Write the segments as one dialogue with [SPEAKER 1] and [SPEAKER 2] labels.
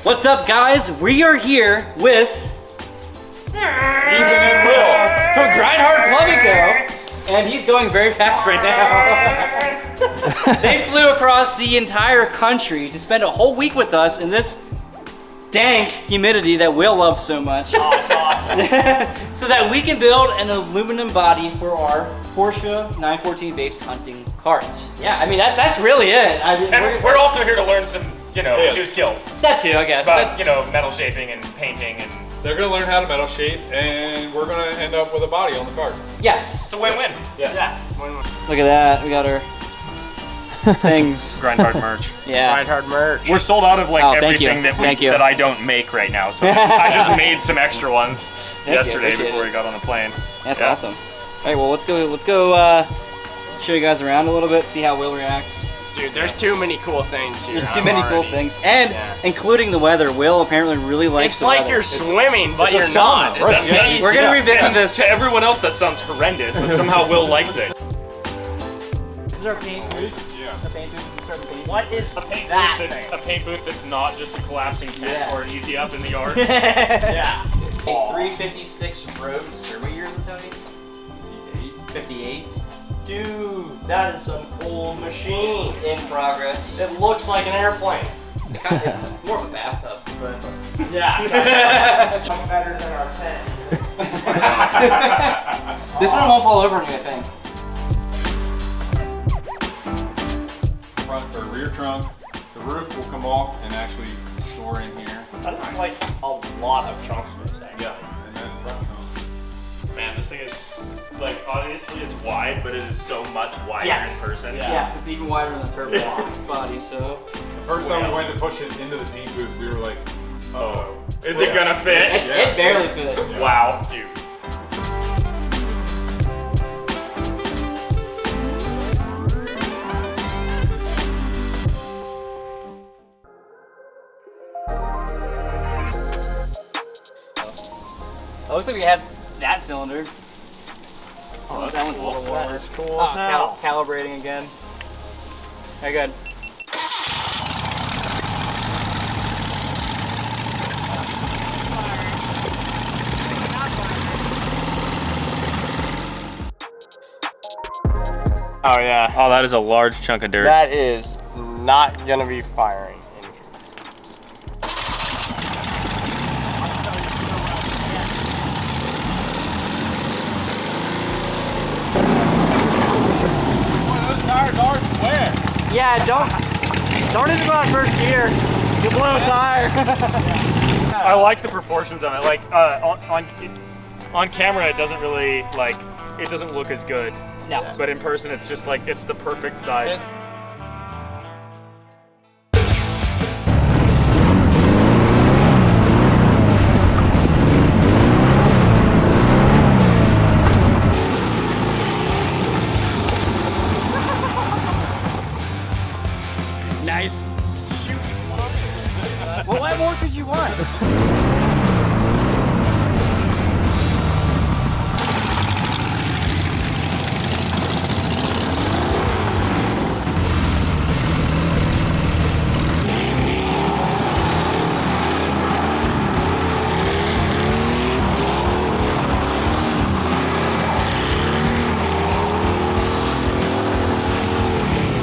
[SPEAKER 1] What's up, guys? We are here with
[SPEAKER 2] Ethan and Will
[SPEAKER 1] from Grindhard Plumbing Co. And he's going very fast right now. They flew across the entire country to spend a whole week with us in this dank humidity that Will loves so much.
[SPEAKER 2] Oh, it's awesome.
[SPEAKER 1] So that we can build an aluminum body for our Porsche 914 based hunting carts. Yeah, I mean, that's really it. I mean,
[SPEAKER 2] And we're also here to learn some, new skills.
[SPEAKER 1] That too, I guess.
[SPEAKER 2] About, metal shaping and painting and...
[SPEAKER 3] They're gonna learn how to metal shape, and we're gonna end up with a body on the cart.
[SPEAKER 1] Yes.
[SPEAKER 2] It's a win-win.
[SPEAKER 3] Yeah.
[SPEAKER 2] Win-win.
[SPEAKER 1] Look at that, we got our things.
[SPEAKER 2] Grindhard merch.
[SPEAKER 1] Yeah.
[SPEAKER 4] Grindhard merch.
[SPEAKER 2] We're sold out of everything
[SPEAKER 1] Thank you.
[SPEAKER 2] that I don't make right now, so I just made some extra ones yesterday
[SPEAKER 1] appreciate
[SPEAKER 2] before
[SPEAKER 1] it.
[SPEAKER 2] we got on the plane.
[SPEAKER 1] That's awesome. All right, well, let's go show you guys around a little bit, see how Will reacts.
[SPEAKER 4] Dude, there's too many cool things here.
[SPEAKER 1] There's too many cool things, and including the weather. Will apparently really likes
[SPEAKER 4] It's
[SPEAKER 1] the
[SPEAKER 4] like
[SPEAKER 1] weather.
[SPEAKER 4] you're swimming, but
[SPEAKER 3] it's a
[SPEAKER 4] you're
[SPEAKER 3] sauna,
[SPEAKER 4] not. It's
[SPEAKER 3] right?
[SPEAKER 4] amazing.
[SPEAKER 1] We're gonna revisit this.
[SPEAKER 2] To everyone else, that sounds horrendous, but somehow Will likes it.
[SPEAKER 1] This is our paint booth.
[SPEAKER 3] Yeah.
[SPEAKER 1] Our paint booth.
[SPEAKER 4] What is
[SPEAKER 2] A paint
[SPEAKER 4] that
[SPEAKER 2] booth
[SPEAKER 4] thing?
[SPEAKER 2] a paint booth that's not just a collapsing tent
[SPEAKER 1] Yeah.
[SPEAKER 2] or an easy up in the yard.
[SPEAKER 4] Yeah.
[SPEAKER 1] A 356 Roadster. What year is it, Tony? 58.
[SPEAKER 4] Dude, that is some old machine.
[SPEAKER 1] In progress.
[SPEAKER 4] It looks like an airplane.
[SPEAKER 1] It's more of a bathtub, but
[SPEAKER 4] Yeah. I'm better than our tent.
[SPEAKER 1] this one won't fall over on you, I think.
[SPEAKER 3] Front or rear trunk. The roof will come off and actually store in here.
[SPEAKER 4] That's like a lot of chunks for this thing.
[SPEAKER 3] Yeah. And then front trunk.
[SPEAKER 2] Man, this thing is, obviously it's wide, but it is so much wider in person.
[SPEAKER 4] Yeah.
[SPEAKER 1] Yes, it's even wider than the turbo body, so.
[SPEAKER 3] The first time we went to push it into the paint booth, we were like, uh-oh.
[SPEAKER 2] Is it gonna fit?
[SPEAKER 1] It barely fit.
[SPEAKER 2] Wow, dude.
[SPEAKER 1] It looks like we have that cylinder.
[SPEAKER 2] Oh,
[SPEAKER 1] that one's a little warmer.
[SPEAKER 4] That is cool as hell.
[SPEAKER 1] Calibrating again. Very good.
[SPEAKER 4] Oh yeah.
[SPEAKER 2] Oh, that is a large chunk of dirt.
[SPEAKER 4] That is not gonna be firing.
[SPEAKER 3] those tires are square.
[SPEAKER 4] Yeah, don't even go out first gear. You'll blow a tire.
[SPEAKER 2] I like the proportions of it. Like on camera, it doesn't really it doesn't look as good.
[SPEAKER 1] No.
[SPEAKER 2] But in person, it's just it's the perfect size.
[SPEAKER 1] Nice. Well, what more could you want?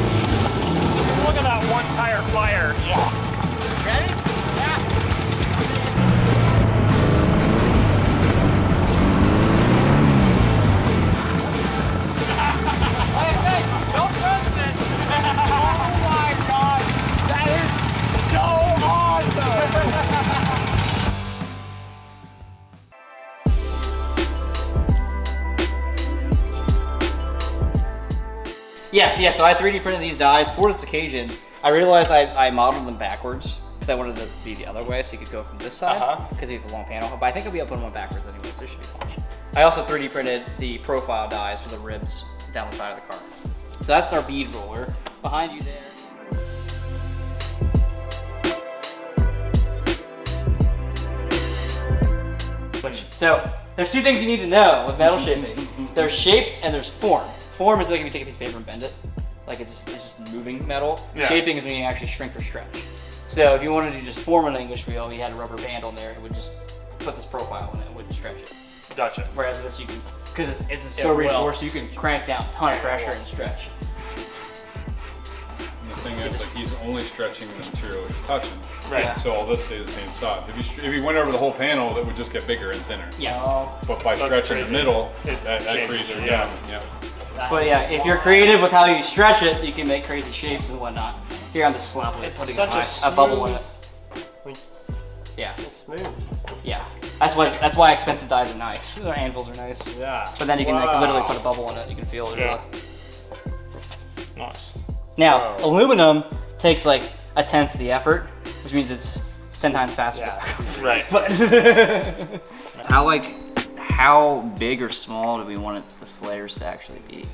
[SPEAKER 2] Look at that one tire flyer.
[SPEAKER 1] Ready? Yeah.
[SPEAKER 4] Don't trust it. Oh my god. That is so awesome.
[SPEAKER 1] Yes, so I 3D printed these dies for this occasion. I realized I modeled them backwards because I wanted it to be the other way so you could go from this side because you have a long panel. But I think I'll be able to put them on backwards anyway, so it should be fine. I also 3D printed the profile dies for the ribs down the side of the car. So that's our bead roller. Behind you there. So there's two things you need to know with metal shaping. There's shape and there's form. Form is like if you take a piece of paper and bend it, like it's just moving metal.
[SPEAKER 2] Yeah.
[SPEAKER 1] Shaping is when you actually shrink or stretch. So if you wanted to just form an English wheel, you had a rubber band on there, it would just put this profile in it, it wouldn't stretch it.
[SPEAKER 2] Gotcha.
[SPEAKER 1] Whereas this you can, because it's so reinforced, you can crank down a ton of pressure and stretch.
[SPEAKER 3] And the thing is, like, he's only stretching the material he's touching.
[SPEAKER 2] Right.
[SPEAKER 1] Yeah.
[SPEAKER 3] So all this stays the same size. If you went over the whole panel, it would just get bigger and thinner.
[SPEAKER 1] Yeah.
[SPEAKER 3] But by
[SPEAKER 2] That's
[SPEAKER 3] stretching
[SPEAKER 2] crazy.
[SPEAKER 3] the middle,
[SPEAKER 2] It
[SPEAKER 3] that
[SPEAKER 2] changes
[SPEAKER 3] creates
[SPEAKER 2] it,
[SPEAKER 3] your
[SPEAKER 2] yeah.
[SPEAKER 3] down. Yeah.
[SPEAKER 1] But yeah, if you're creative with how you stretch it, you can make crazy shapes and whatnot. Here I'm just sloppily
[SPEAKER 2] It's
[SPEAKER 1] putting
[SPEAKER 2] such
[SPEAKER 1] a bubble in it.
[SPEAKER 2] Like,
[SPEAKER 1] Yeah,
[SPEAKER 4] So smooth.
[SPEAKER 1] yeah. That's why expensive dies are nice. Their anvils are nice.
[SPEAKER 4] Yeah.
[SPEAKER 1] But then you can like literally put a bubble in it. You can feel it.
[SPEAKER 2] Yeah. Nice.
[SPEAKER 1] Now,
[SPEAKER 4] Whoa.
[SPEAKER 1] aluminum takes like 1/10 the effort, which means it's 10 times faster.
[SPEAKER 4] Yeah.
[SPEAKER 2] Right.
[SPEAKER 1] But how big or small do we want the flares to actually be?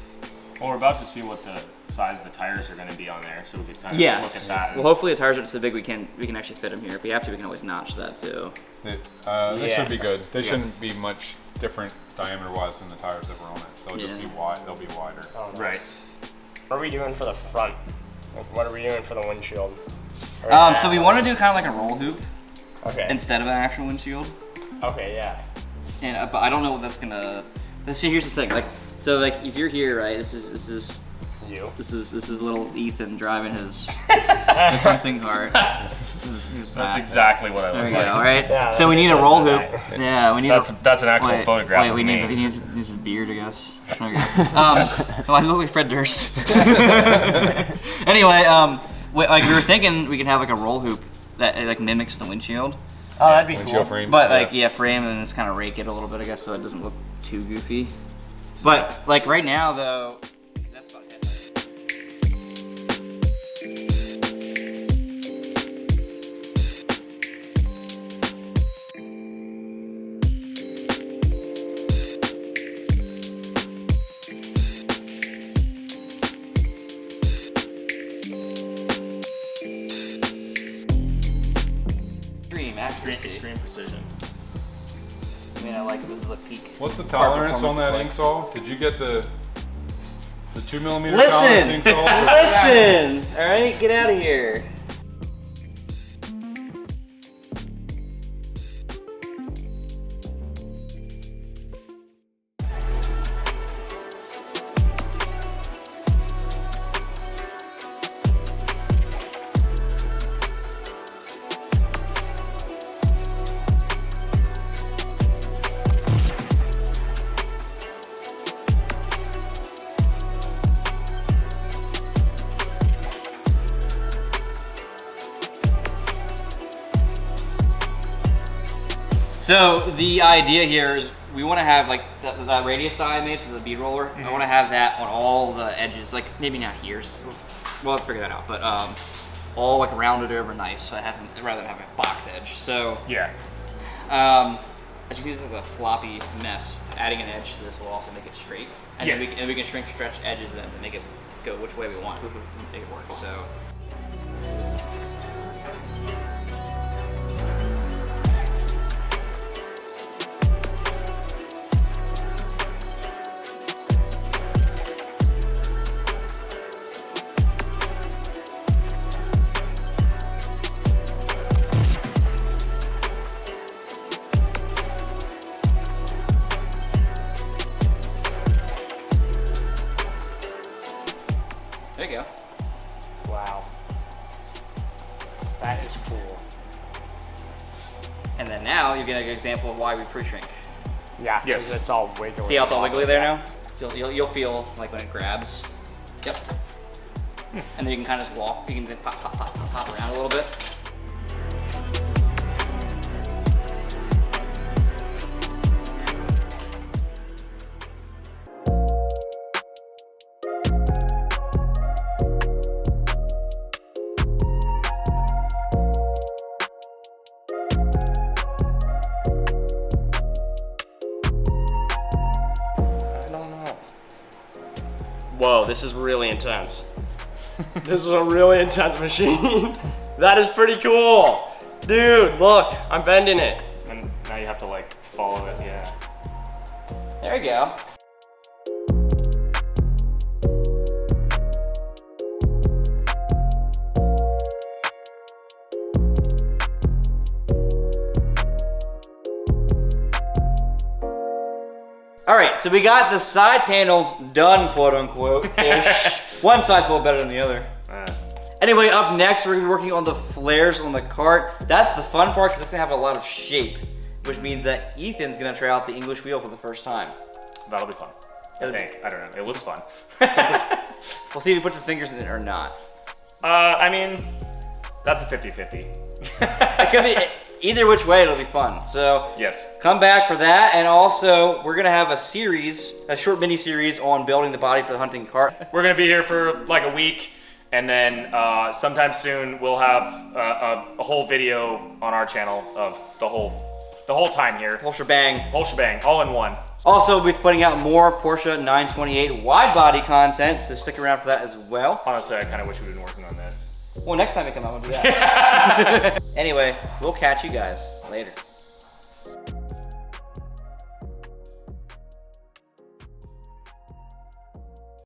[SPEAKER 2] Well, we're about to see what the size of the tires are going to be on there, so we could kind of
[SPEAKER 1] Yes.
[SPEAKER 2] look at that.
[SPEAKER 1] Well, hopefully the tires are so big we can actually fit them here. If we have to, we can always notch that too.
[SPEAKER 3] They
[SPEAKER 4] Yeah.
[SPEAKER 3] should be good. They shouldn't be much different diameter-wise than the tires that were on it. They'll just
[SPEAKER 1] Yeah.
[SPEAKER 3] be wide. They'll be wider.
[SPEAKER 4] Oh, nice.
[SPEAKER 2] Right.
[SPEAKER 4] What are we doing for the front? Like, what are we doing for the windshield?
[SPEAKER 1] So we want to do kind of like a roll hoop
[SPEAKER 4] Okay.
[SPEAKER 1] instead of an actual windshield.
[SPEAKER 4] Okay, yeah.
[SPEAKER 1] And but I don't know what that's gonna. See, here's the thing. Like, so like if you're here, right? This is
[SPEAKER 4] You.
[SPEAKER 1] this is little Ethan driving his hunting cart.
[SPEAKER 2] That's exactly what I
[SPEAKER 1] There
[SPEAKER 2] look
[SPEAKER 1] we go.
[SPEAKER 2] like.
[SPEAKER 1] All right.
[SPEAKER 4] Yeah,
[SPEAKER 1] so we need a
[SPEAKER 4] that's
[SPEAKER 1] roll
[SPEAKER 4] a
[SPEAKER 1] hoop.
[SPEAKER 4] nice-
[SPEAKER 1] Yeah, we need.
[SPEAKER 2] That's an actual
[SPEAKER 1] wait,
[SPEAKER 2] photograph
[SPEAKER 1] Wait,
[SPEAKER 2] of
[SPEAKER 1] we
[SPEAKER 2] me.
[SPEAKER 1] need his beard, I guess. There we go. Why does it look like Fred Durst? Anyway, like we were thinking, we could have like a roll hoop that like mimics the windshield.
[SPEAKER 4] Oh, that'd be
[SPEAKER 3] Windshield
[SPEAKER 4] cool.
[SPEAKER 3] frame.
[SPEAKER 1] But like, yeah, frame and just kind of rake it a little bit, I guess, so it doesn't look too goofy. But like right now, though, that's about it. Extreme accuracy.
[SPEAKER 2] Extreme precision.
[SPEAKER 1] I mean, I like it. This is a peak.
[SPEAKER 3] What's the
[SPEAKER 1] car
[SPEAKER 3] tolerance on that
[SPEAKER 1] performance
[SPEAKER 3] ink saw? Did you get the 2mm
[SPEAKER 1] Listen!
[SPEAKER 3] tolerance ink saw?
[SPEAKER 1] Listen! Alright, get out of here. So the idea here is we want to have like that radius die I made for the bead roller. I want to have that on all the edges, like maybe not here. We'll have to figure that out, but all like rounded over nice, so it hasn't rather than having a box edge. So
[SPEAKER 2] Yeah.
[SPEAKER 1] as you see, this is a floppy mess. Adding an edge to this will also make it straight, and
[SPEAKER 2] Yes.
[SPEAKER 1] then we can shrink stretch edges then to make it go which way we want to make it work. So. There you go.
[SPEAKER 4] Wow. That is cool.
[SPEAKER 1] And then now you get an example of why we pre-shrink.
[SPEAKER 4] Yeah,
[SPEAKER 2] Yes.
[SPEAKER 4] 'cause it's all wiggly.
[SPEAKER 1] See how it's all wiggly there now? You'll feel like when it grabs. Yep. And then you can kind of just walk. You can just pop around a little bit.
[SPEAKER 4] I don't know. Whoa, this is really intense. This is a really intense machine. That is pretty cool. Dude, look, I'm bending it.
[SPEAKER 2] And now you have to like follow it. Yeah.
[SPEAKER 1] There you go. All right, so we got the side panels done, quote unquote. One side's a little better than the other. Anyway, up next, we're gonna be working on the flares on the cart. That's the fun part because it's gonna have a lot of shape, which means that Ethan's gonna try out the English wheel for the first time.
[SPEAKER 2] That'll be fun. I think. I don't know. It looks fun.
[SPEAKER 1] We'll see if he puts his fingers in it or not.
[SPEAKER 2] I mean, that's a 50-50.
[SPEAKER 1] It could be either which way, it'll be fun. So
[SPEAKER 2] Yes.
[SPEAKER 1] come back for that, and also we're gonna have a series, a short mini series on building the body for the hunting cart.
[SPEAKER 2] We're gonna be here for like a week, and then sometime soon we'll have a whole video on our channel of the whole time here.
[SPEAKER 1] Whole shebang.
[SPEAKER 2] Whole shebang, all in one.
[SPEAKER 1] Also, we'll be putting out more Porsche 928 wide body content, so stick around for that as well.
[SPEAKER 2] Honestly, I kind of wish we'd been working on this.
[SPEAKER 1] Well, next time we come out, we'll do that. Anyway, we'll catch you guys later.